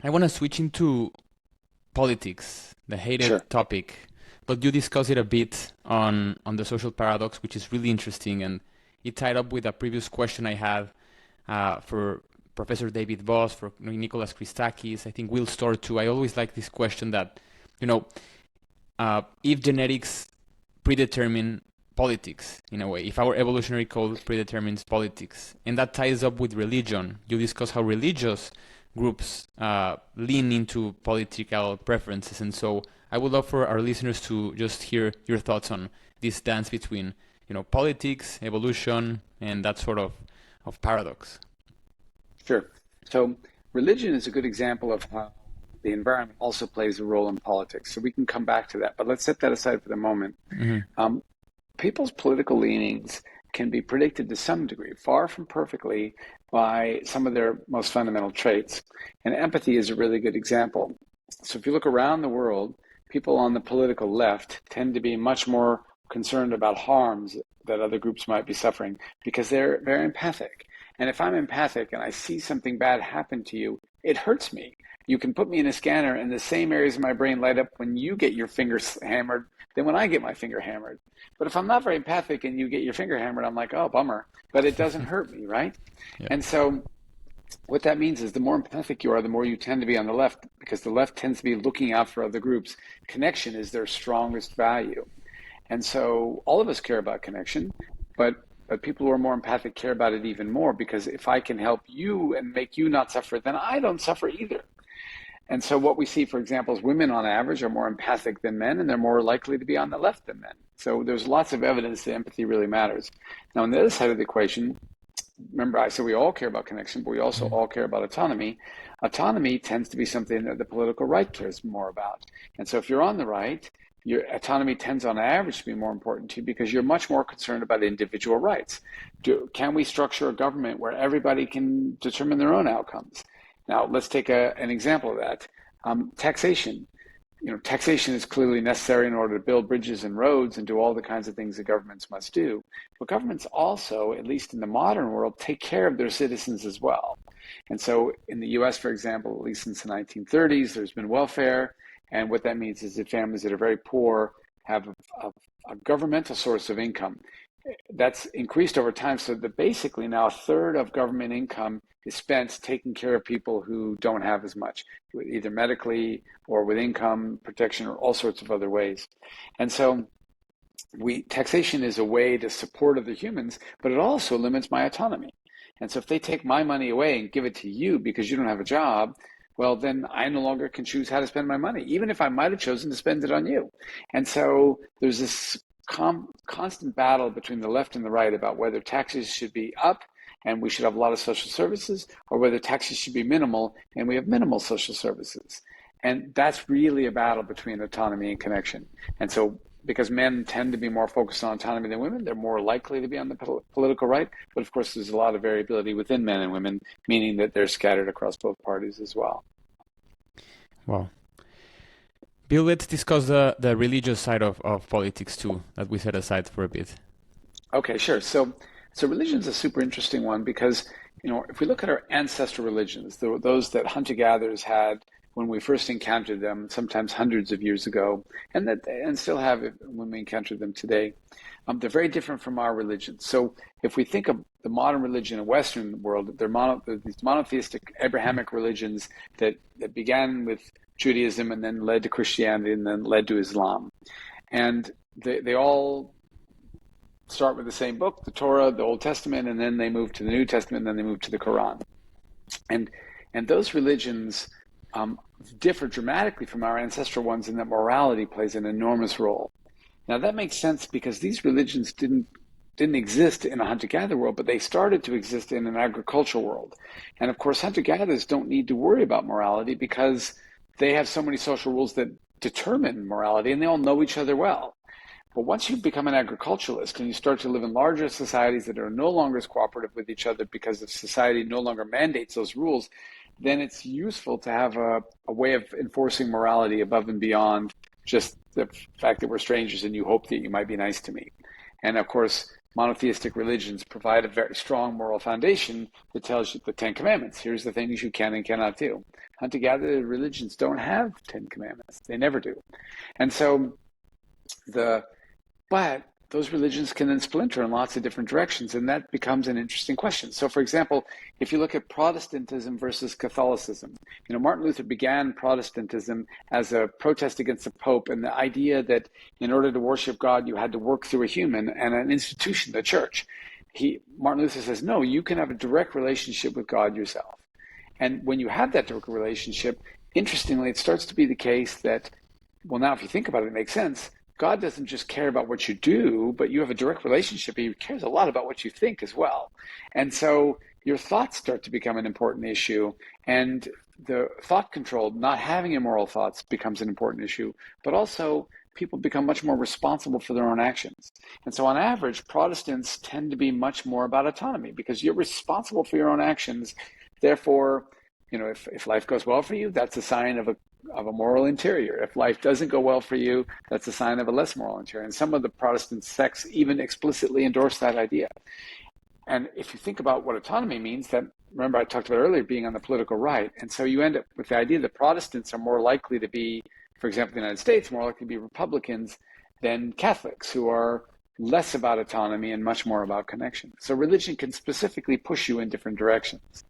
I want to switch into politics, the Sure. hated topic, but you discuss it a bit on the social paradox, which is really interesting, and it tied up with a previous question I had for Professor David Voss, for Nicholas Christakis, I think Will Storr too. I always like this question that, you know, if genetics predetermine politics in a way, if our evolutionary code predetermines politics, and that ties up with religion. You discuss how religious groups lean into political preferences, and so I would love for our listeners to just hear your thoughts on this dance between, politics, evolution, and that sort of paradox. Sure. So religion is a good example of how the environment also plays a role in politics. So we can come back to that, but let's set that aside for the moment. Mm-hmm. Um, People's political leanings can be predicted to some degree, far from perfectly, by some of their most fundamental traits. And empathy is a really good example. So if you look around the world, people on the political left tend to be much more concerned about harms that other groups might be suffering because they're very empathic. And if I'm empathic and I see something bad happen to you, it hurts me. You can put me in a scanner and the same areas of my brain light up when you get your finger hammered than when I get my finger hammered. But if I'm not very empathic and you get your finger hammered, I'm like, oh, bummer. But it doesn't hurt me, right? Yeah. And so what that means is the more empathic you are, the more you tend to be on the left because the left tends to be looking out for other groups. Connection is their strongest value. And so all of us care about connection, but people who are more empathic care about it even more because if I can help you and make you not suffer, then I don't suffer either. And so what we see, for example, is women on average are more empathic than men, and they're more likely to be on the left than men. So there's lots of evidence that empathy really matters. Now, on the other side of the equation, remember I said we all care about connection, but we also Mm-hmm. all care about autonomy. Autonomy tends to be something that the political right cares more about. And so if you're on the right, your autonomy tends on average to be more important to you because you're much more concerned about individual rights. Can we structure a government where everybody can determine their own outcomes? Now, let's take an example of that. Taxation. Taxation is clearly necessary in order to build bridges and roads and do all the kinds of things that governments must do. But governments also, at least in the modern world, take care of their citizens as well. And so in the US, for example, at least since the 1930s, there's been welfare. And what that means is that families that are very poor have a governmental source of income that's increased over time so that basically now a third of government income is spent taking care of people who don't have as much, either medically or with income protection or all sorts of other ways. And so taxation is a way to support other humans, but it also limits my autonomy. And so if they take my money away and give it to you because you don't have a job, well, then I no longer can choose how to spend my money, even if I might have chosen to spend it on you. And so there's this constant battle between the left and the right about whether taxes should be up and we should have a lot of social services, or whether taxes should be minimal and we have minimal social services. And that's really a battle between autonomy and connection. And so because men tend to be more focused on autonomy than women, they're more likely to be on the political right. But of course, there's a lot of variability within men and women, meaning that they're scattered across both parties as well. Wow. Bill, let's discuss the religious side of politics too, that we set aside for a bit. Okay, sure. So religion is a super interesting one because if we look at our ancestral religions, those that hunter-gatherers had when we first encountered them, sometimes hundreds of years ago, and still have it when we encounter them today, they're very different from our religions. So if we think of the modern religion in the Western world, they're these monotheistic Abrahamic religions that began with Judaism and then led to Christianity and then led to Islam. And they all start with the same book, the Torah, the Old Testament, and then they move to the New Testament, and then they move to the Quran. And and those religions differ dramatically from our ancestral ones in that morality plays an enormous role. Now that makes sense because these religions didn't exist in a hunter-gatherer world, but they started to exist in an agricultural world. And of course, hunter-gatherers don't need to worry about morality because they have so many social rules that determine morality, and they all know each other well. But once you become an agriculturalist and you start to live in larger societies that are no longer as cooperative with each other because the society no longer mandates those rules, then it's useful to have a way of enforcing morality above and beyond just the fact that we're strangers and you hope that you might be nice to me. And of course, monotheistic religions provide a very strong moral foundation that tells you the Ten Commandments. Here's the things you can and cannot do. Hunter-gatherer religions don't have Ten Commandments. They never do. And so but those religions can then splinter in lots of different directions, and that becomes an interesting question. So, for example, if you look at Protestantism versus Catholicism, Martin Luther began Protestantism as a protest against the Pope and the idea that in order to worship God, you had to work through a human and an institution, the church. Martin Luther says, no, you can have a direct relationship with God yourself. And when you have that direct relationship, interestingly, it starts to be the case that, well, now if you think about it, it makes sense. God doesn't just care about what you do, but you have a direct relationship. He cares a lot about what you think as well. And so your thoughts start to become an important issue. And the thought control, not having immoral thoughts, becomes an important issue. But also, people become much more responsible for their own actions. And so on average, Protestants tend to be much more about autonomy because you're responsible for your own actions. Therefore, if life goes well for you, that's a sign of a moral interior. If life doesn't go well for you, that's a sign of a less moral interior. And some of the Protestant sects even explicitly endorse that idea. And if you think about what autonomy means, that, remember I talked about earlier being on the political right. And so you end up with the idea that Protestants are more likely to be, for example, the United States, more likely to be Republicans than Catholics, who are less about autonomy and much more about connection. So religion can specifically push you in different directions.